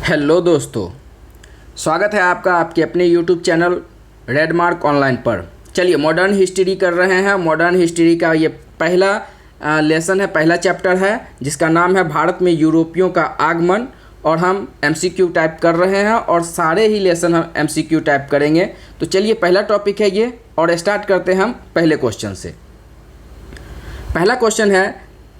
Hello दोस्तों, स्वागत है आपका आपके अपने यूट्यूब चैनल रेडमार्क ऑनलाइन पर। चलिए मॉडर्न हिस्ट्री कर रहे हैं। मॉडर्न हिस्ट्री का ये पहला लेसन है, पहला चैप्टर है जिसका नाम है भारत में यूरोपियों का आगमन। और हम एमसीक्यू टाइप कर रहे हैं और सारे ही लेसन हम एमसीक्यू टाइप करेंगे। तो चलिए पहला टॉपिक है ये और स्टार्ट करते हैं हम पहले क्वेश्चन से। पहला क्वेश्चन है,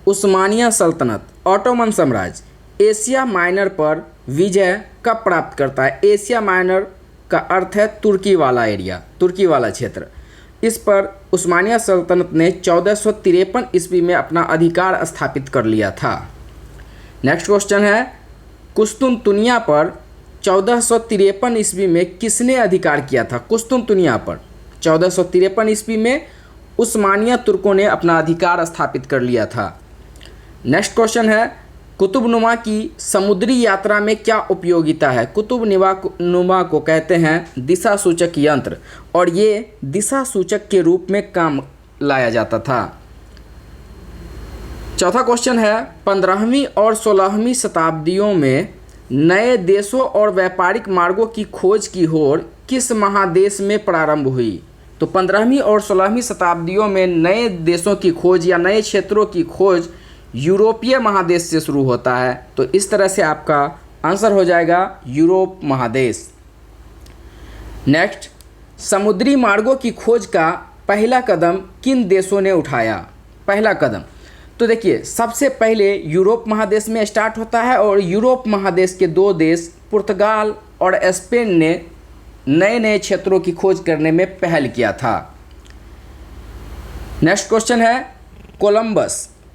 उस्मानिया सल्तनत ऑटोमन साम्राज्य एशिया माइनर पर विजय कब प्राप्त करता है। एशिया माइनर का अर्थ है तुर्की वाला एरिया, तुर्की वाला क्षेत्र। इस पर उस्मानिया सल्तनत ने 1453 ईस्वी में अपना अधिकार स्थापित कर लिया था। नेक्स्ट क्वेश्चन है, कुस्तुनतुनिया पर 1453 ईस्वी में किसने अधिकार किया था। कुस्तुनतुनिया पर 1453 ईस्वी में उस्मानिया तुर्कों ने अपना अधिकार स्थापित कर लिया था। नेक्स्ट क्वेश्चन है, कुतुबनुमा की समुद्री यात्रा में क्या उपयोगिता है। कुतुबनुमा को कहते हैं दिशा सूचक यंत्र और ये दिशा सूचक के रूप में काम लाया जाता था। चौथा क्वेश्चन है, 15वीं और 16वीं शताब्दियों में नए देशों और व्यापारिक मार्गों की खोज की होड़ किस महादेश में प्रारंभ हुई। तो 15वीं और 16वीं शताब्दियों में नए देशों की खोज या नए क्षेत्रों की खोज यूरोपीय महादेश से शुरू होता है। तो इस तरह से आपका आंसर हो जाएगा यूरोप महादेश। नेक्स्ट, समुद्री मार्गों की खोज का पहला कदम किन देशों ने उठाया। पहला कदम तो देखिए सबसे पहले यूरोप महादेश में स्टार्ट होता है और यूरोप महादेश के दो देश पुर्तगाल और स्पेन ने नए नए क्षेत्रों की खोज करने में पहल किया था। नेक्स्ट क्वेश्चन है,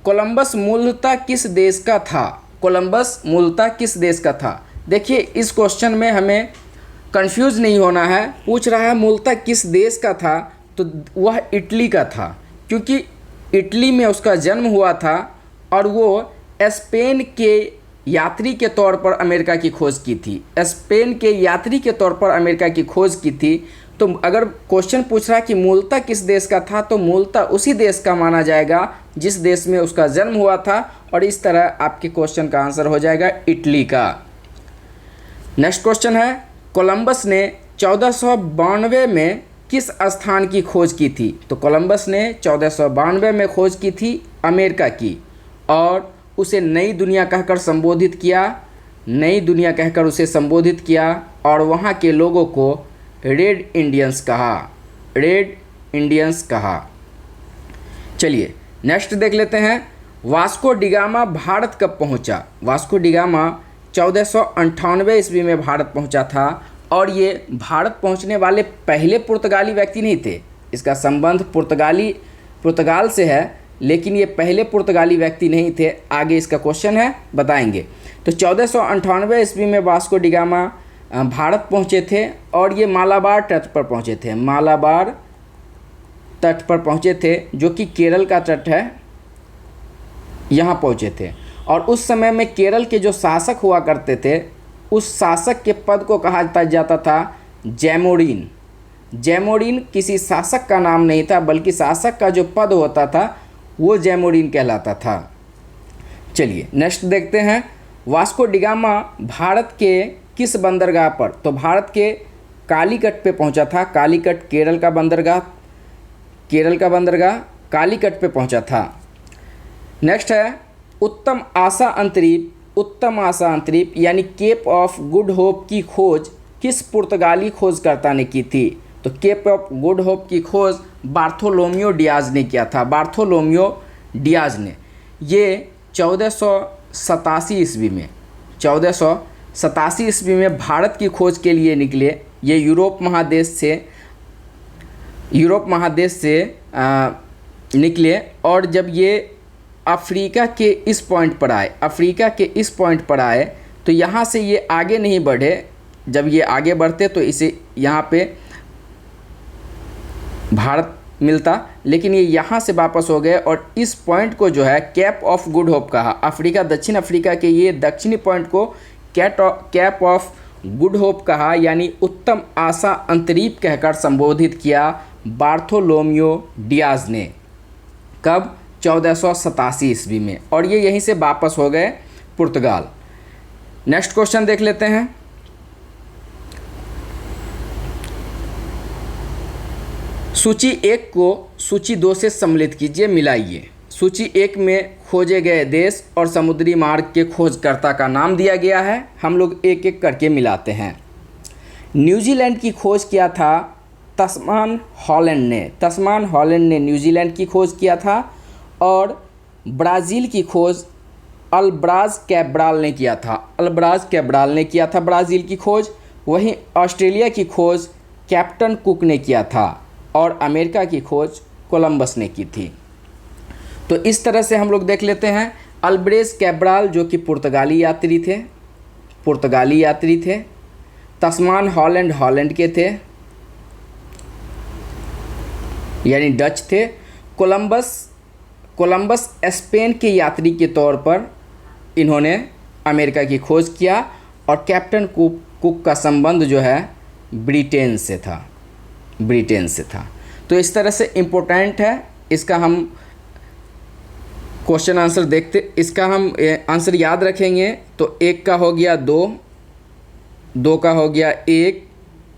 कोलंबस मूलतः किस देश का था। कोलंबस मूलतः किस देश का था। देखिए इस क्वेश्चन में हमें कंफ्यूज नहीं होना है। पूछ रहा है मूलतः किस देश का था, तो वह इटली का था, क्योंकि इटली में उसका जन्म हुआ था और वो स्पेन के यात्री के तौर पर अमेरिका की खोज की थी। स्पेन के यात्री के तौर पर अमेरिका की खोज की थी। तो अगर क्वेश्चन पूछ रहा है कि मूलतः किस देश का था, तो मूलतः उसी देश का माना जाएगा जिस देश में उसका जन्म हुआ था और इस तरह आपके क्वेश्चन का आंसर हो जाएगा इटली का। नेक्स्ट क्वेश्चन है, कोलंबस ने 1492 में किस स्थान की खोज की थी। तो कोलंबस ने 1492 में खोज की थी अमेरिका की और उसे नई दुनिया कहकर संबोधित किया। नई दुनिया कहकर उसे संबोधित किया और वहाँ के लोगों को रेड इंडियंस कहा। रेड इंडियंस कहा। चलिए नेक्स्ट देख लेते हैं, वास्को डिगामा भारत कब पहुंचा। वास्को डिगामा 1498 ईस्वी में भारत पहुंचा था और ये भारत पहुंचने वाले पहले पुर्तगाली व्यक्ति नहीं थे। इसका संबंध पुर्तगाल से है, लेकिन ये पहले पुर्तगाली व्यक्ति नहीं थे। आगे इसका क्वेश्चन है, बताएंगे। तो 1498 ईस्वी में वास्को डिगामा भारत पहुँचे थे और ये मालाबार तट पर पहुँचे थे। मालाबार तट पर पहुँचे थे जो कि केरल का तट है, यहाँ पहुँचे थे। और उस समय में केरल के जो शासक हुआ करते थे, उस शासक के पद को कहा जाता था जैमोरिन। जैमोरिन किसी शासक का नाम नहीं था, बल्कि शासक का जो पद होता था वो जैमोरिन कहलाता था। चलिए नेक्स्ट देखते हैं, वास्को डिगामा भारत के किस बंदरगाह पर। तो भारत के कालीकट पे पहुंचा था। कालीकट केरल का बंदरगाह कालीकट पे पहुंचा था। नेक्स्ट है, उत्तम आशा अंतरीप यानी केप ऑफ गुड होप की खोज किस पुर्तगाली खोजकर्ता ने की थी। तो केप ऑफ गुड होप की खोज बार्थोलोमियो डियाज ने किया था। बार्थोलोमियो डियाज ने ये 1487 ईस्वी में भारत की खोज के लिए निकले। ये यूरोप महादेश से निकले और जब ये अफ्रीका के इस पॉइंट पर आए तो यहाँ से ये आगे नहीं बढ़े। जब ये आगे बढ़ते तो इसे यहाँ पे भारत मिलता, लेकिन ये यहाँ से वापस हो गए और इस पॉइंट को जो है कैप ऑफ गुड होप कहा। दक्षिण अफ्रीका के ये दक्षिणी पॉइंट को कैप ऑफ गुड होप कहा, यानी उत्तम आशा अंतरीप कहकर संबोधित किया बार्थोलोमियो डियाज ने। कब? 1487 ईस्वी में। और ये यहीं से वापस हो गए पुर्तगाल। नेक्स्ट क्वेश्चन देख लेते हैं। सूची 1 को सूची 2 से सम्मिलित कीजिए, मिलाइए। सूची 1 में खोजे गए देश और समुद्री मार्ग के खोजकर्ता का नाम दिया गया है। हम लोग एक एक करके मिलाते हैं। न्यूजीलैंड की खोज किया था तस्मान हॉलैंड ने। तस्मान हॉलैंड ने न्यूजीलैंड की खोज किया था। और ब्राज़ील की खोज अल्ब्राज कैब्राल ने किया था। अल्ब्राज कैब्राल ने किया था ब्राज़ील की खोज। वहीं ऑस्ट्रेलिया की खोज कैप्टन कुक ने किया था और अमेरिका की खोज कोलंबस ने की थी। तो इस तरह से हम लोग देख लेते हैं। अल्ब्रेज कैब्राल जो कि पुर्तगाली यात्री थे। तस्मान हॉलैंड हॉलैंड के थे, यानी डच थे। कोलंबस स्पेन के यात्री के तौर पर इन्होंने अमेरिका की खोज किया। और कैप्टन कुक का संबंध जो है ब्रिटेन से था। तो इस तरह से इम्पोर्टेंट है। इसका हम क्वेश्चन आंसर देखते, इसका हम आंसर याद रखेंगे तो 1 का हो गया 2 का हो गया 1,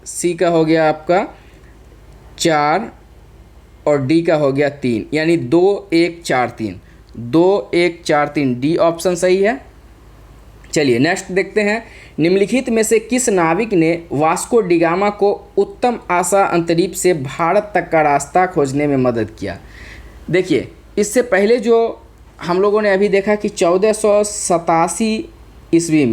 सी का हो गया आपका 4 और डी का हो गया 3, यानी 2 1 4 3, 2 1 4 3 डी ऑप्शन सही है। चलिए नेक्स्ट देखते हैं। निम्नलिखित में से किस नाविक ने वास्को डिगामा को उत्तम आशा अंतरिक्ष से भारत तक का रास्ता खोजने में मदद किया? देखिए, इससे पहले जो हम लोगों ने अभी देखा कि 1487 ईस्वी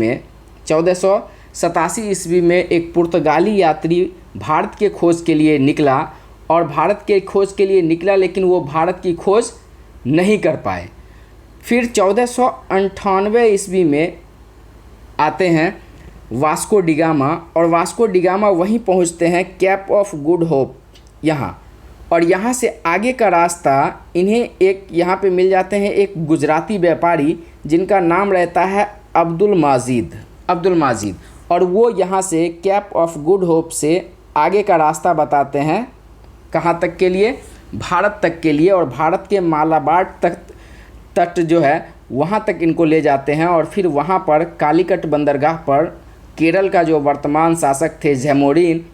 में एक पुर्तगाली यात्री भारत के खोज के लिए निकला और भारत के खोज के लिए निकला, लेकिन वो भारत की खोज नहीं कर पाए। फिर 1498 ईस्वी में आते हैं वास्को डिगामा, और वास्को डिगामा वहीं पहुंचते हैं कैप ऑफ गुड होप यहाँ। और यहाँ से आगे का रास्ता इन्हें एक यहाँ पे मिल जाते हैं एक गुजराती व्यापारी जिनका नाम रहता है अब्दुल माजिद। और वो यहाँ से कैप ऑफ गुड होप से आगे का रास्ता बताते हैं कहाँ तक के लिए? भारत तक के लिए। और भारत के मालाबार तट जो है वहाँ तक इनको ले जाते हैं। और फिर वहाँ पर कालीकट बंदरगाह पर केरल का जो वर्तमान शासक थे झैमोरिन,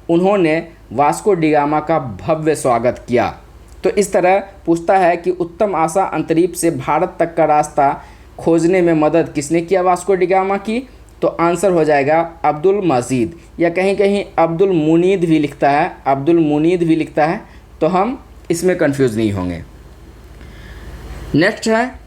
उन्होंने वास्को डिगामा का भव्य स्वागत किया। तो इस तरह पूछता है कि उत्तम आशा अंतरिक्ष से भारत तक का रास्ता खोजने में मदद किसने किया वास्को डिगामा की? तो आंसर हो जाएगा अब्दुल मजीद, या कहीं कहीं अब्दुल मुनीद भी लिखता है। तो हम इसमें कंफ्यूज नहीं होंगे। नेक्स्ट है,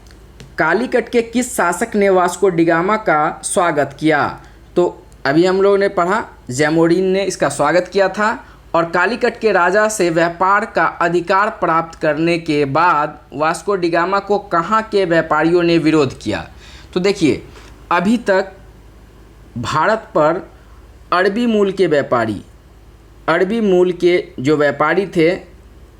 कालीकट के किस शासक ने वास्को डिगामा का स्वागत किया? तो अभी हम लोगों ने पढ़ा झैमोरिन ने इसका स्वागत किया था। और कालीकट के राजा से व्यापार का अधिकार प्राप्त करने के बाद वास्को डिगामा को कहाँ के व्यापारियों ने विरोध किया? तो देखिए, अभी तक भारत पर अरबी मूल के जो व्यापारी थे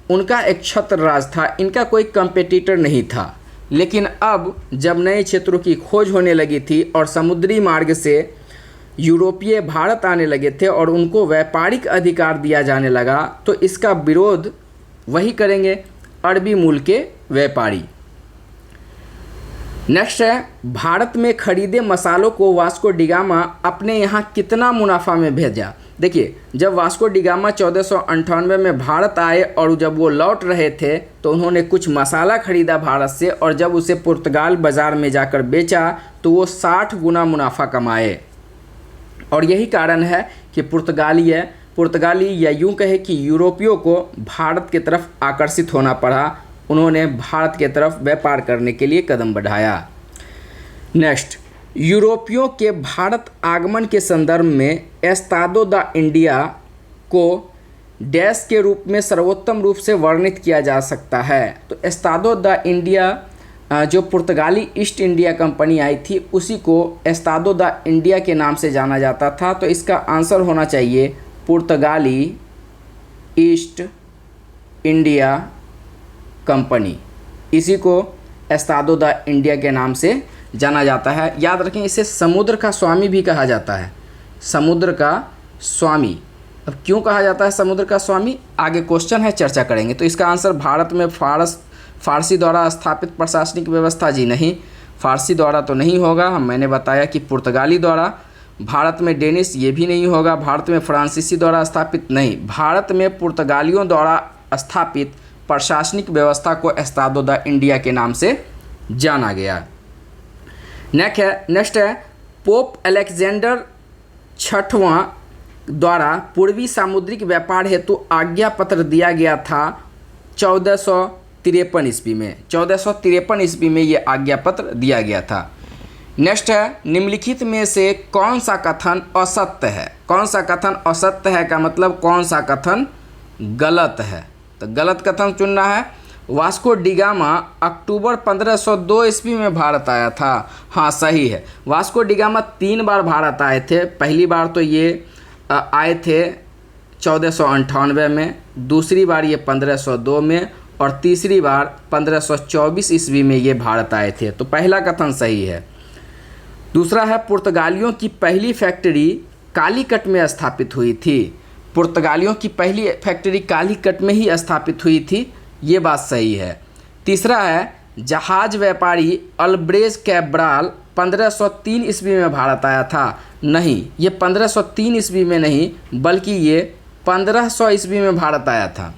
उनका एक छत्र राज था, इनका कोई कंपेटिटर नहीं था। लेकिन अब जब नए क्षेत्रों की खोज होने लगी थी और समुद्री मार्ग से यूरोपीय भारत आने लगे थे और उनको व्यापारिक अधिकार दिया जाने लगा, तो इसका विरोध वही करेंगे अरबी मूल के व्यापारी। नेक्स्ट है, भारत में खरीदे मसालों को वास्को डिगामा अपने यहाँ कितना मुनाफा में भेजा? देखिए, जब वास्को डिगामा 1498 में भारत आए और जब वो लौट रहे थे तो उन्होंने कुछ मसाला खरीदा भारत से, और जब उसे पुर्तगाल बाज़ार में जाकर बेचा तो वो 60 गुना मुनाफा कमाए। और यही कारण है कि पुर्तगाली या यूँ कहे कि यूरोपियों को भारत की तरफ आकर्षित होना पड़ा। उन्होंने भारत की तरफ व्यापार करने के लिए कदम बढ़ाया। नेक्स्ट, यूरोपियों के भारत आगमन के संदर्भ में एस्तादो द इंडिया को डैश के रूप में सर्वोत्तम रूप से वर्णित किया जा सकता है? तो एस्तादो द इंडिया जो पुर्तगाली ईस्ट इंडिया कंपनी आई थी उसी को एस्तादो द इंडिया के नाम से जाना जाता था। तो इसका आंसर होना चाहिए पुर्तगाली ईस्ट इंडिया कंपनी। इसी को एस्तादो द इंडिया के नाम से जाना जाता है। याद रखें, इसे समुद्र का स्वामी भी कहा जाता है। समुद्र का स्वामी। अब क्यों कहा जाता है समुद्र का स्वामी? आगे क्वेश्चन है, चर्चा करेंगे। तो इसका आंसर भारत में फारसी द्वारा स्थापित प्रशासनिक व्यवस्था, जी नहीं। फारसी द्वारा तो नहीं होगा, मैंने बताया कि पुर्तगाली द्वारा। भारत में डेनिश ये भी नहीं होगा। भारत में फ्रांसीसी द्वारा स्थापित नहीं, भारत में पुर्तगालियों द्वारा स्थापित प्रशासनिक व्यवस्था को एस्तादो द इंडिया के नाम से जाना गया। नेक्स्ट है पोप अलेक्जेंडर छठवां द्वारा पूर्वी सामुद्रिक व्यापार हेतु आज्ञा पत्र दिया गया था 1453 ईस्वी में। 1453 ईस्वी में ये आज्ञा पत्र दिया गया था। नेक्स्ट है निम्नलिखित में से कौन सा कथन असत्य है। कौन सा कथन असत्य है का मतलब कौन सा कथन गलत है, तो गलत कथन चुनना है। वास्को डिगामा अक्टूबर 1502 ईस्वी में भारत आया था। हाँ सही है, वास्को डिगामा 3 बार भारत आए थे। पहली बार तो ये आए थे 1498 में, दूसरी बार ये 1502 में और तीसरी बार 1524 ईस्वी में ये भारत आए थे, तो पहला कथन सही है। दूसरा है पुर्तगालियों की पहली फैक्ट्री कालीकट में स्थापित हुई थी। पुर्तगालियों की पहली फैक्ट्री कालीकट में ही स्थापित हुई थी, ये बात सही है। तीसरा है जहाज व्यापारी अल्ब्रेज कैब्राल 1503 ईस्वी में भारत आया था। नहीं, ये 1503 ईस्वी में नहीं बल्कि ये 1500 ईस्वी में भारत आया था।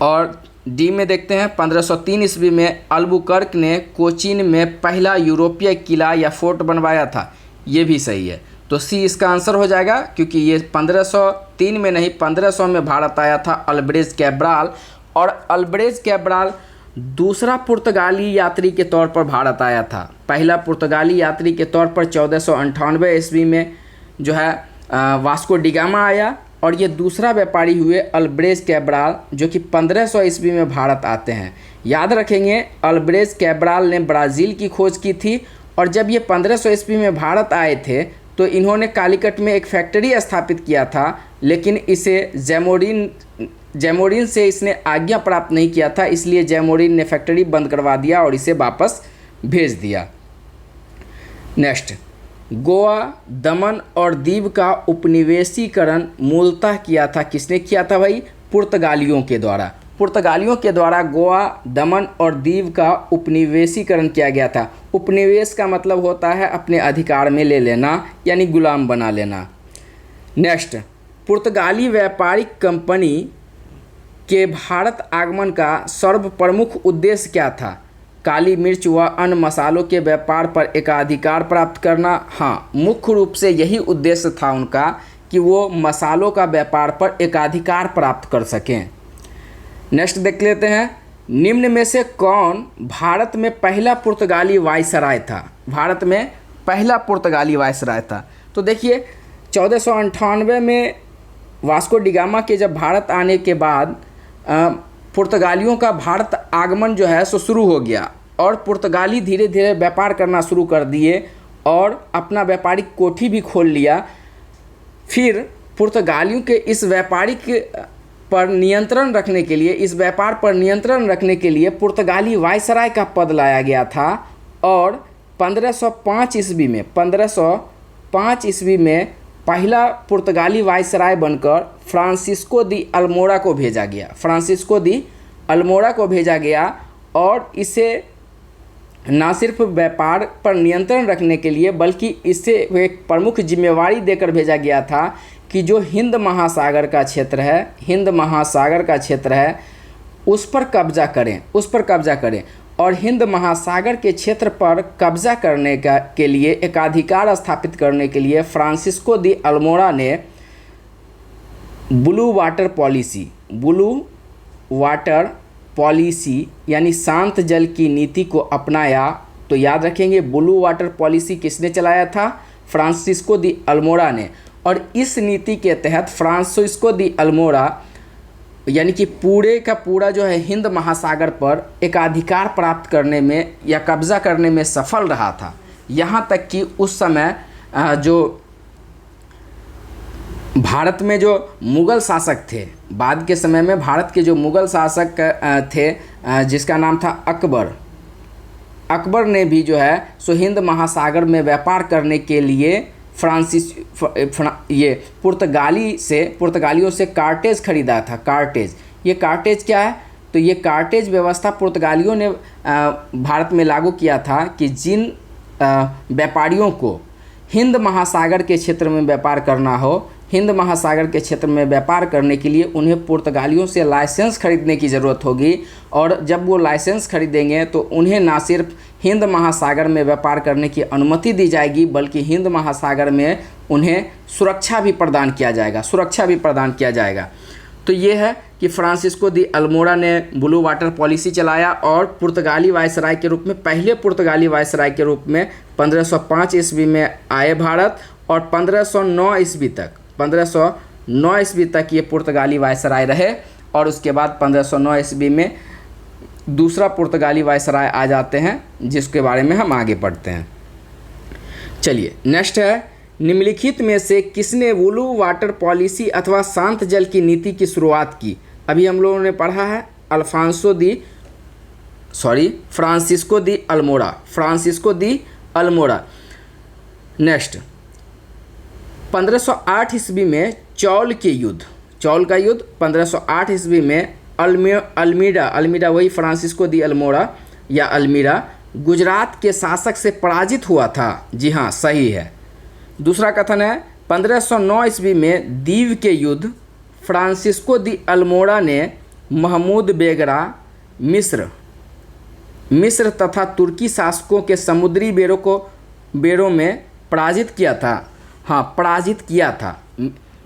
और डी में देखते हैं 1503 ईस्वी में अल्बुकर्क ने कोचीन में पहला यूरोपीय किला या फोर्ट बनवाया था, ये भी सही है। तो सी इसका आंसर हो जाएगा, क्योंकि ये 1503 में नहीं 1500 में भारत आया था अल्ब्रेज कैब्राल। और अल्ब्रेज कैब्राल दूसरा पुर्तगाली यात्री के तौर पर भारत आया था। पहला पुर्तगाली यात्री के तौर पर 1498 ईस्वी में जो है वास्को डिगामा आया, और ये दूसरा व्यापारी हुए अल्ब्रेज कैब्राल, जो कि 1500 ईस्वी में भारत आते हैं। याद रखेंगे अल्ब्रेज कैब्राल ने ब्राज़ील की खोज की थी, और जब ये 1500 ईस्वी में भारत आए थे तो इन्होंने कालीकट में एक फैक्ट्री स्थापित किया था, लेकिन इसे जैमोरिन से इसने आज्ञा प्राप्त नहीं किया था, इसलिए जैमोरिन ने फैक्ट्री बंद करवा दिया और इसे वापस भेज दिया। नेक्स्ट, गोवा, दमन और दीव का उपनिवेशीकरण मूलतः किया था, किसने किया था भाई? पुर्तगालियों के द्वारा। पुर्तगालियों के द्वारा गोवा, दमन और दीव का उपनिवेशीकरण किया गया था। उपनिवेश का मतलब होता है अपने अधिकार में ले लेना, यानी गुलाम बना लेना। नेक्स्ट, पुर्तगाली व्यापारिक कंपनी के भारत आगमन का सर्वप्रमुख उद्देश्य क्या था? काली मिर्च व अन्य मसालों के व्यापार पर एकाधिकार प्राप्त करना। हाँ, मुख्य रूप से यही उद्देश्य था उनका कि वो मसालों का व्यापार पर एकाधिकार प्राप्त कर सकें। नेक्स्ट देख लेते हैं, निम्न में से कौन भारत में पहला पुर्तगाली वायसराय था? भारत में पहला पुर्तगाली वायसराय था। तो देखिए 1498 में वास्को डिगामा के जब भारत आने के बाद पुर्तगालियों का भारत आगमन जो है सो शुरू हो गया, और पुर्तगाली धीरे धीरे व्यापार करना शुरू कर दिए और अपना व्यापारिक कोठी भी खोल लिया। फिर पुर्तगालियों के इस व्यापारिक पर नियंत्रण रखने के लिए, इस व्यापार पर नियंत्रण रखने के लिए पुर्तगाली वायसराय का पद लाया गया था, और 1505 ईस्वी में पहला पुर्तगाली वायसराय बनकर फ्रांसिस्को दी अल्मोड़ा को भेजा गया। फ्रांसिस्को दी अल्मोड़ा को भेजा गया और इसे न सिर्फ व्यापार पर नियंत्रण रखने के लिए बल्कि इसे एक प्रमुख जिम्मेवारी देकर भेजा गया था कि जो हिंद महासागर का क्षेत्र है उस पर कब्जा करें और हिंद महासागर के क्षेत्र पर कब्जा करने के लिए एकाधिकार स्थापित करने के लिए फ्रांसिस्को दी अल्मोड़ा ने ब्लू वाटर पॉलिसी यानी शांत जल की नीति को अपनाया। तो याद रखेंगे ब्लू वाटर पॉलिसी किसने चलाया था? फ्रांसिस्को दी अल्मोड़ा ने। और इस नीति के तहत फ्रांसिस्को दी अल्मोड़ा यानी कि पूरे का पूरा जो है हिंद महासागर पर एकाधिकार प्राप्त करने में या कब्जा करने में सफल रहा था। यहाँ तक कि उस समय जो भारत में जो मुग़ल शासक थे, बाद के समय में भारत के जो मुग़ल शासक थे जिसका नाम था अकबर ने भी जो है सो हिंद महासागर में व्यापार करने के लिए पुर्तगालियों से कार्टेज खरीदा था। कार्टेज, ये कार्टेज क्या है? तो ये कार्टेज व्यवस्था पुर्तगालियों ने भारत में लागू किया था कि जिन व्यापारियों को हिंद महासागर के क्षेत्र में व्यापार करना हो, हिंद महासागर के क्षेत्र में व्यापार करने के लिए उन्हें पुर्तगालियों से लाइसेंस खरीदने की ज़रूरत होगी, और जब वो लाइसेंस खरीदेंगे तो उन्हें ना सिर्फ हिंद महासागर में व्यापार करने की अनुमति दी जाएगी, बल्कि हिंद महासागर में उन्हें सुरक्षा भी प्रदान किया जाएगा। तो ये है कि फ्रांसिस्को दी अल्मोड़ा ने ब्लू वाटर पॉलिसी चलाया और पुर्तगाली वायसराय के रूप में, पहले पुर्तगाली वायसराय के रूप में 1505 ईस्वी में आए भारत, और 1509 ईस्वी तक ये पुर्तगाली वायसराय रहे, और उसके बाद 1509 ईस्वी में दूसरा पुर्तगाली वायसराय आ जाते हैं, जिसके बारे में हम आगे पढ़ते हैं। चलिए नेक्स्ट है, निम्नलिखित में से किसने ब्लू वाटर पॉलिसी अथवा शांत जल की नीति की शुरुआत की? अभी हम लोगों ने पढ़ा है फ्रांसिस्को दी अल्मोड़ा। नेक्स्ट 1508 ईस्वी में चौल का युद्ध 1508 ईस्वी में अल्मीडा वही फ्रांसिस्को दी अल्मोड़ा या अल्मीरा गुजरात के शासक से पराजित हुआ था। जी हाँ, सही है। दूसरा कथन है 1509 ईस्वी में दीव के युद्ध फ्रांसिस्को दी अल्मोड़ा ने महमूद बेगरा मिस्र तथा तुर्की शासकों के समुद्री बेड़ों में पराजित किया था। हाँ, पराजित किया था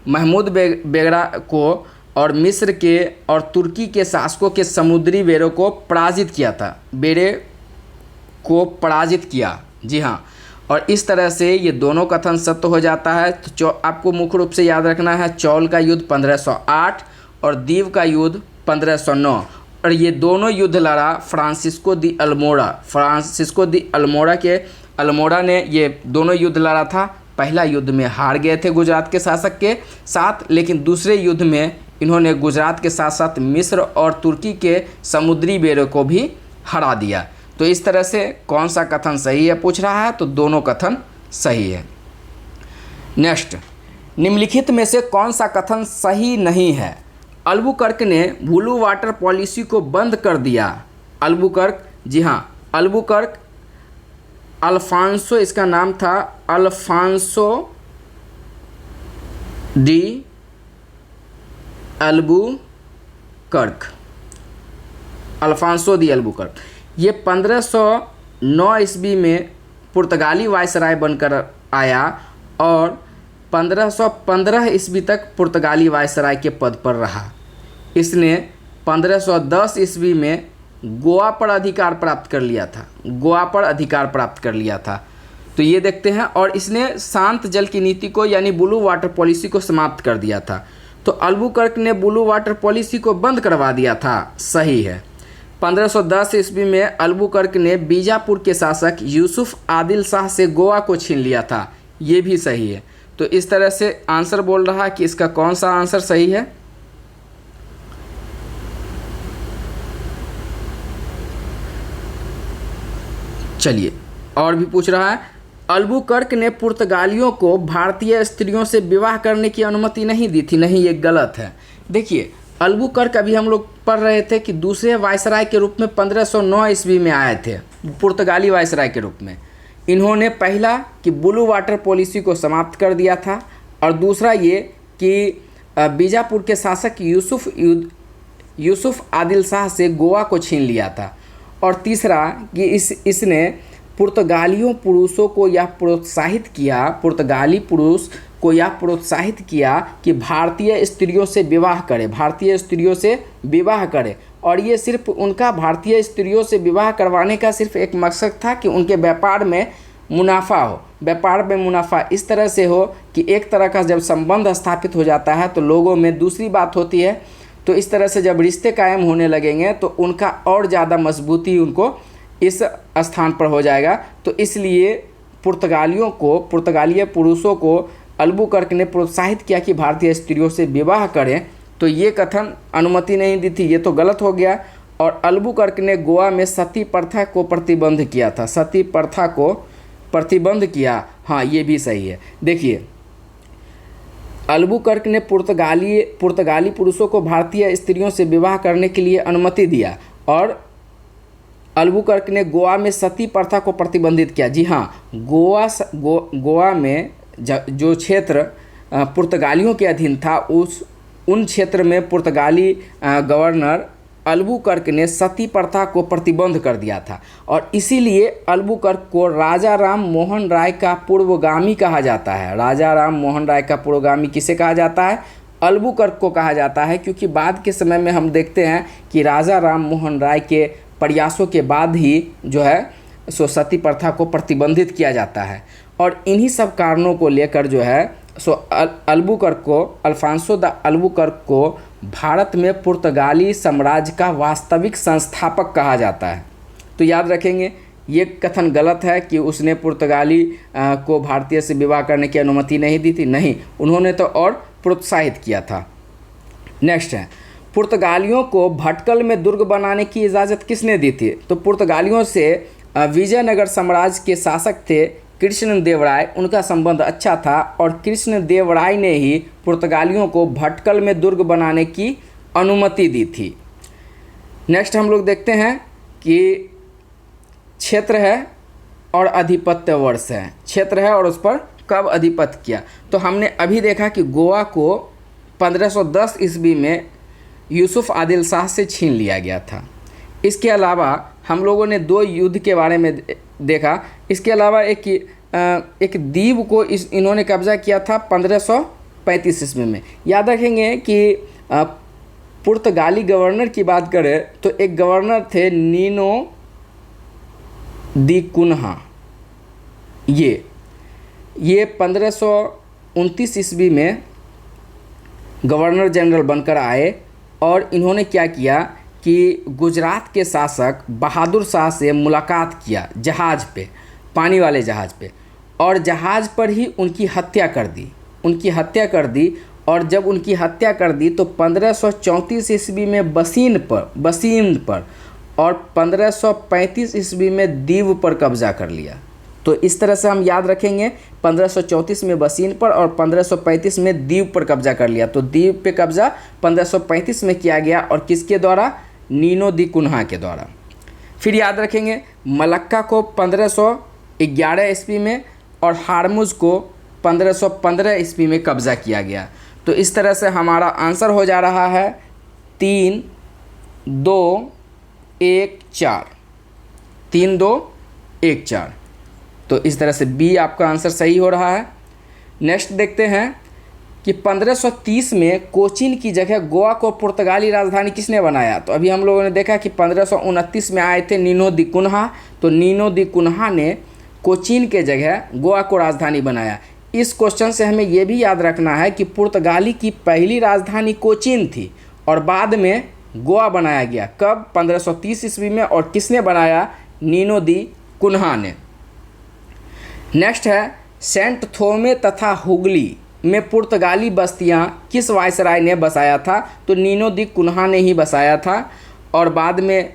महमूद बेगरा को, और मिस्र के और तुर्की के शासकों के समुद्री बेड़ों को पराजित किया। जी हाँ, और इस तरह से ये दोनों कथन सत्य हो जाता है। तो आपको मुख्य रूप से याद रखना है, चौल का युद्ध 1508 और दीव का युद्ध 1509, और ये दोनों युद्ध लड़ा फ्रांसिस्को दी अल्मोड़ा ने ये दोनों युद्ध लड़ा था। पहला युद्ध में हार गए थे गुजरात के शासक के साथ, लेकिन दूसरे युद्ध में इन्होंने गुजरात के साथ साथ मिस्र और तुर्की के समुद्री बेड़ों को भी हरा दिया। तो इस तरह से कौन सा कथन सही है पूछ रहा है, तो दोनों कथन सही है। नेक्स्ट, निम्नलिखित में से कौन सा कथन सही नहीं है? अल्बुकर्क ने ब्लू वाटर पॉलिसी को बंद कर दिया। अल्बुकर्क, जी हाँ, अल्बुकर्क अल्फांसो, इसका नाम था अल्फांसो डी अल्बुकर्क। ये 1509 ईस्वी में पुर्तगाली वायसराय बनकर आया और 1515 ईस्वी तक पुर्तगाली वायसराय के पद पर रहा। इसने 1510 ईस्वी में गोवा पर अधिकार प्राप्त कर लिया था। तो ये देखते हैं, और इसने शांत जल की नीति को यानी ब्लू वाटर पॉलिसी को समाप्त कर दिया था। तो अल्बुकर्क ने ब्लू वाटर पॉलिसी को बंद करवा दिया था, सही है। 1510 ईस्वी में अल्बुकर्क ने बीजापुर के शासक यूसुफ आदिल शाह से गोवा को छीन लिया था, ये भी सही है। तो इस तरह से आंसर बोल रहा है कि इसका कौन सा आंसर सही है। चलिए, और भी पूछ रहा है, अल्बुकर्क ने पुर्तगालियों को भारतीय स्त्रियों से विवाह करने की अनुमति नहीं दी थी। नहीं, ये गलत है। देखिए, अल्बुकर्क अभी हम लोग पढ़ रहे थे कि दूसरे वायसराय के रूप में 1509 ईस्वी में आए थे, पुर्तगाली वायसराय के रूप में। इन्होंने पहला कि ब्लू वाटर पॉलिसी को समाप्त कर दिया था, और दूसरा ये कि बीजापुर के शासक यूसुफ आदिल शाह से गोवा को छीन लिया था, और तीसरा कि इसने पुर्तगाली पुरुष को यह प्रोत्साहित किया कि भारतीय स्त्रियों से विवाह करे, और ये सिर्फ उनका भारतीय स्त्रियों से विवाह करवाने का सिर्फ एक मकसद था कि उनके व्यापार में मुनाफा इस तरह से हो कि एक तरह का जब संबंध स्थापित हो जाता है तो लोगों में दूसरी बात होती है, तो इस तरह से जब रिश्ते कायम होने लगेंगे तो उनका और ज़्यादा मजबूती उनको इस स्थान पर हो जाएगा। तो इसलिए पुर्तगाली पुरुषों को अल्बुकर्क ने प्रोत्साहित किया कि भारतीय स्त्रियों से विवाह करें, तो ये कथन अनुमति नहीं दी थी, ये तो गलत हो गया। और अल्बुकर्क ने गोवा में सती प्रथा को प्रतिबंध किया। हाँ, ये भी सही है। देखिए, अल्बुकर्क ने पुर्तगाली पुरुषों को भारतीय स्त्रियों से विवाह करने के लिए अनुमति दिया और अल्बुकर्क ने गोवा में सती प्रथा को प्रतिबंधित किया। जी हाँ, गोवा में जो क्षेत्र पुर्तगालियों के अधीन था उन क्षेत्र में पुर्तगाली गवर्नर अल्बुकर्क ने सती प्रथा को प्रतिबंध कर दिया था और इसीलिए अल्बुकर्क को राजा राम मोहन राय का पूर्वगामी कहा जाता है। राजा राम मोहन राय का पूर्वगामी किसे कहा जाता है? अल्बुकर्क को कहा जाता है, क्योंकि बाद के समय में हम देखते हैं कि राजा राम मोहन राय के प्रयासों के बाद ही जो है सो सती प्रथा को प्रतिबंधित किया जाता है और इन्हीं सब कारणों को लेकर जो है सो अल्फांसो द अल्बुकर्क को भारत में पुर्तगाली साम्राज्य का वास्तविक संस्थापक कहा जाता है। तो याद रखेंगे, ये कथन गलत है कि उसने पुर्तगाली को भारतीय से विवाह करने की अनुमति नहीं दी थी। नहीं, उन्होंने तो और प्रोत्साहित किया था। नेक्स्ट है, पुर्तगालियों को भटकल में दुर्ग बनाने की इजाज़त किसने दी थी? तो पुर्तगालियों से विजयनगर साम्राज्य के शासक थे कृष्णदेवराय, उनका संबंध अच्छा था और कृष्णदेवराय ने ही पुर्तगालियों को भटकल में दुर्ग बनाने की अनुमति दी थी। नेक्स्ट हम लोग देखते हैं कि क्षेत्र है और अधिपत्य वर्ष है। क्षेत्र है और उस पर कब अधिपत्य किया। तो हमने अभी देखा कि गोवा को 1510 ईस्वी में यूसुफ आदिल शाह से छीन लिया गया था। इसके अलावा हम लोगों ने 2 युद्ध के बारे में देखा। इसके अलावा एक द्वीप को इन्होंने कब्जा किया था 1535 ईस्वी में। याद रखेंगे कि पुर्तगाली गवर्नर की बात करें तो एक गवर्नर थे नीनो दी कुन्हा। ये 1529 ईस्वी में गवर्नर जनरल बनकर आए और इन्होंने क्या किया कि गुजरात के शासक बहादुर शाह से मुलाकात किया जहाज़ पे, पानी वाले जहाज़ पे, और जहाज़ पर ही उनकी हत्या कर दी। और जब उनकी हत्या कर दी तो 1534 ईस्वी में बसीन पर और 1535 ईस्वी में दीव पर कब्जा कर लिया। तो इस तरह से हम याद रखेंगे, 1534 में बसीन पर और 1535 में दीव पर कब्जा कर लिया। तो दीव पे कब्जा 1535 में किया गया और किसके द्वारा? नीनो दी कुन्हा के द्वारा। फिर याद रखेंगे मलक्का को 1511 ईस्वी में और हारमुज को 1515 ईस्वी में कब्जा किया गया। तो इस तरह से हमारा आंसर हो जा रहा है 3, 2, 1, 4। 3, 2, 1, 4। तो इस तरह से बी आपका आंसर सही हो रहा है। नेक्स्ट देखते हैं कि 1530 में कोचीन की जगह गोवा को पुर्तगाली राजधानी किसने बनाया? तो अभी हम लोगों ने देखा कि 1529 में आए थे नीनो दी कुन्हा। तो नीनो दी कुन्हा ने कोचीन के जगह गोवा को राजधानी बनाया। इस क्वेश्चन से हमें यह भी याद रखना है कि पुर्तगाली की पहली राजधानी कोचीन थी और बाद में गोवा बनाया गया। कब? 1530 ईस्वी में। और किसने बनाया? नीनो दी कुन्हा ने। नेक्स्ट है, सेंट थोमे तथा हुगली में पुर्तगाली बस्तियां किस वायसराय ने बसाया था? तो नीनो दी कुन्हा ने ही बसाया था। और बाद में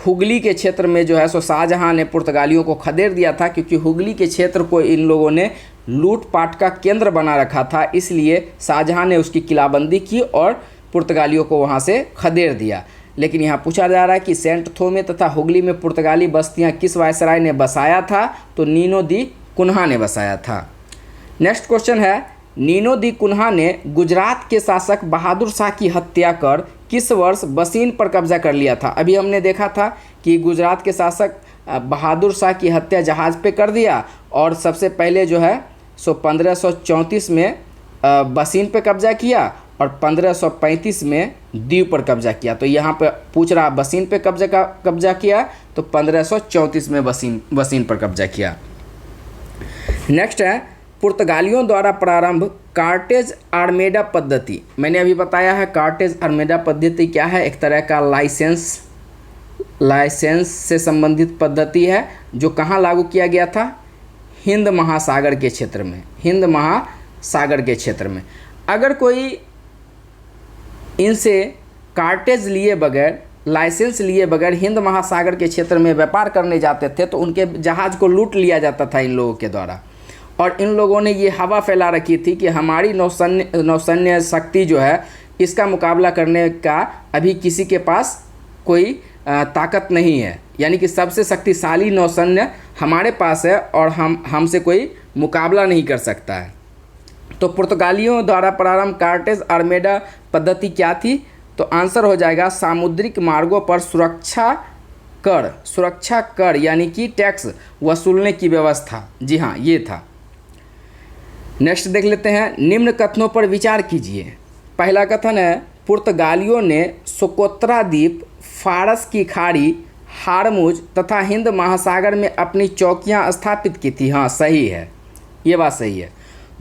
हुगली के क्षेत्र में जो है सो शाहजहां ने पुर्तगालियों को खदेड़ दिया था, क्योंकि हुगली के क्षेत्र को इन लोगों ने लूटपाट का केंद्र बना रखा था। इसलिए शाहजहां ने उसकी किलाबंदी की और पुर्तगालियों को वहां से खदेड़ दिया। लेकिन यहाँ पूछा जा रहा है कि सेंट थोमे तथा हुगली में पुर्तगाली बस्तियां किस वायसराय ने बसाया था? तो नीनो दी कुन्हा ने बसाया था। नेक्स्ट क्वेश्चन है, नीनो दी कुन्हा ने गुजरात के शासक बहादुर शाह की हत्या कर किस वर्ष बसीन पर कब्जा कर लिया था? अभी हमने देखा था कि गुजरात के शासक बहादुर शाह की हत्या जहाज़ पे कर दिया और सबसे पहले जो है सो 1534 में बसीन पे कब्जा किया और 1535 में दीव पर कब्जा किया। तो यहाँ पे पूछ रहा बसीन पे कब्जा किया, तो 1534 में बसीन पर कब्जा किया। नेक्स्ट है, पुर्तगालियों द्वारा प्रारंभ कार्टेज आर्मेडा पद्धति। मैंने अभी बताया है कार्टेज आर्मेडा पद्धति क्या है। एक तरह का लाइसेंस से संबंधित पद्धति है जो कहाँ लागू किया गया था? हिंद महासागर के क्षेत्र में। हिंद महासागर के क्षेत्र में अगर कोई इनसे कार्टेज लिए बगैर, लाइसेंस लिए बगैर हिंद महासागर के क्षेत्र में व्यापार करने जाते थे तो उनके जहाज़ को लूट लिया जाता था इन लोगों के द्वारा। और इन लोगों ने ये हवा फैला रखी थी कि हमारी नौसैन्य शक्ति जो है इसका मुकाबला करने का अभी किसी के पास कोई ताकत नहीं है, यानी कि सबसे शक्तिशाली नौसैन्य हमारे पास है और हमसे कोई मुकाबला नहीं कर सकता है। तो पुर्तगालियों द्वारा प्रारंभ कार्टेज आर्मेडा पद्धति क्या थी? तो आंसर हो जाएगा सामुद्रिक मार्गों पर सुरक्षा कर यानी कि टैक्स वसूलने की व्यवस्था। जी हाँ, ये था। नेक्स्ट देख लेते हैं, निम्न कथनों पर विचार कीजिए। पहला कथन है पुर्तगालियों ने सोकोत्रा द्वीप, फारस की खाड़ी, हारमुज तथा हिंद महासागर में अपनी चौकियां स्थापित की थी। हाँ, सही है, ये बात सही है।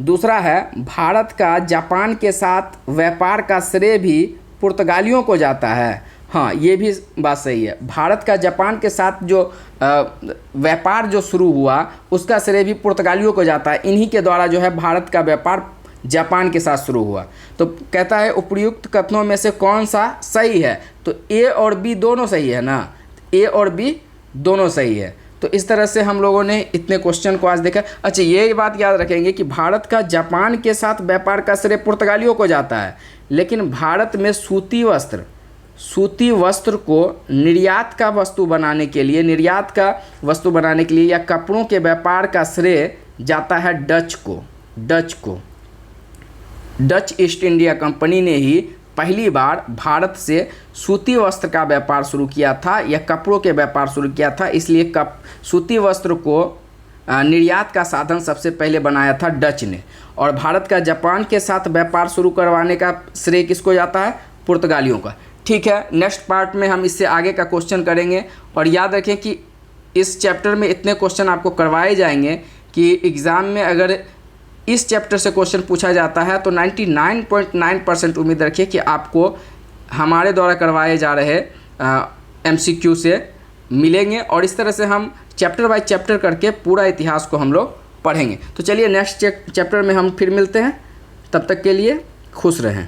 दूसरा है भारत का जापान के साथ व्यापार का श्रेय भी पुर्तगालियों को जाता है। हाँ, ये भी बात सही है। भारत का जापान के साथ जो व्यापार जो शुरू हुआ उसका श्रेय भी पुर्तगालियों को जाता है। इन्हीं के द्वारा जो है भारत का व्यापार जापान के साथ शुरू हुआ। तो कहता है उपयुक्त कथनों में से कौन सा सही है? तो ए और बी दोनों सही है ना, ए और बी दोनों सही है। तो इस तरह से हम लोगों ने इतने क्वेश्चन को आज देखा। अच्छा, ये बात याद रखेंगे कि भारत का जापान के साथ व्यापार का श्रेय पुर्तगालियों को जाता है, लेकिन भारत में सूती वस्त्र को निर्यात का वस्तु बनाने के लिए या कपड़ों के व्यापार का श्रेय जाता है डच को। डच ईस्ट इंडिया कंपनी ने ही पहली बार भारत से सूती वस्त्र का व्यापार शुरू किया था या कपड़ों के व्यापार शुरू किया था, इसलिए सूती वस्त्र को निर्यात का साधन सबसे पहले बनाया था डच ने। और भारत का जापान के साथ व्यापार शुरू करवाने का श्रेय किसको जाता है? पुर्तगालियों का। ठीक है, नेक्स्ट पार्ट में हम इससे आगे का क्वेश्चन करेंगे। और याद रखें कि इस चैप्टर में इतने क्वेश्चन आपको करवाए जाएंगे कि एग्ज़ाम में अगर इस चैप्टर से क्वेश्चन पूछा जाता है तो 99.9% उम्मीद रखिए कि आपको हमारे द्वारा करवाए जा रहे MCQ से मिलेंगे। और इस तरह से हम चैप्टर बाय चैप्टर करके पूरा इतिहास को हम लोग पढ़ेंगे। तो चलिए नेक्स्ट चैप्टर में हम फिर मिलते हैं, तब तक के लिए खुश रहें।